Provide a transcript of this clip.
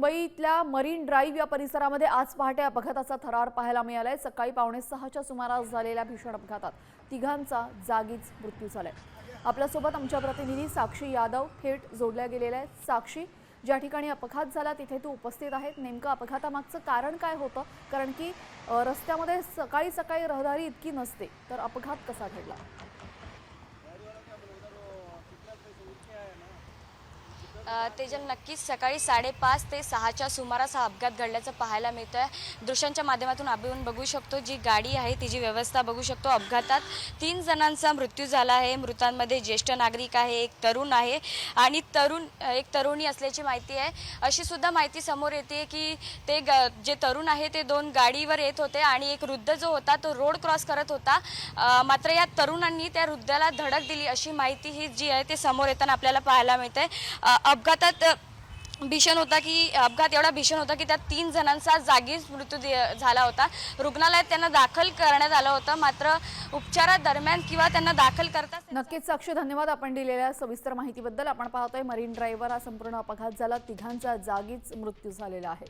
मुंबईतल्या marine drive या परिसरामध्ये आज पहाटे अपघाताचा थरार पाहायला मिळालाय। सकाळी 5:45च्या सुमारास झालेल्या भीषण अपघातात तिघांचा जागीच मृत्यू झालाय। आपल्यासोबत आमच्या प्रतिनिधी साक्षी यादव थेट जोडल्या गेलेल्या आहेत। साक्षी, ज्या ठिकाणी अपघात झाला तिथे तू उपस्थित आहेत, नेमकं अपघातामागचं कारण काय होतं? कारण की रस्त्यामध्ये सकाळी सकाळी रहदारी इतकी नसते, तर अपघात कसा घडला? तेजल, नक्कीच सकाळी 5:30 ते 6च्या सुमारास हा अपघात घडल्याचं पाहायला मिळतंय। दृश्यांच्या माध्यमातून आपण बघू शकतो, जी गाडी आहे तिची व्यवस्था बघू शकतो। अपघातात 3 जणांचा मृत्यू झाला आहे। मृतांमध्ये ज्येष्ठ नागरिक आहे, एक तरुण आहे आणि एक तरुणी असल्याची माहिती आहे। अशी सुद्धा माहिती समोर येते की ते जे तरुण आहे ते 2 गाडीवर येत होते आणि एक वृद्ध जो होता तो रोड क्रॉस करत होता। मात्र या तरुणांनी त्या वृद्धाला धडक दिली अशी माहिती ही जी आहे ते समोर येताना आपल्याला पाहायला मिळते। अपघात एवढा भीषण होता की त्यात 3 जणांचा जागीच मृत्यू झाला होता। रुग्णालयात त्यांना दाखल करण्यात आलं होतं, मात्र उपचारादरम्यान किंवा त्यांना दाखल करता नक्कीच साक्षी, धन्यवाद आपण दिलेल्या सविस्तर माहितीबद्दल। आपण पाहतोय मरीन ड्राईव्हवर हा संपूर्ण अपघात झाला, तिघांचा जागीच मृत्यू झालेला आहे।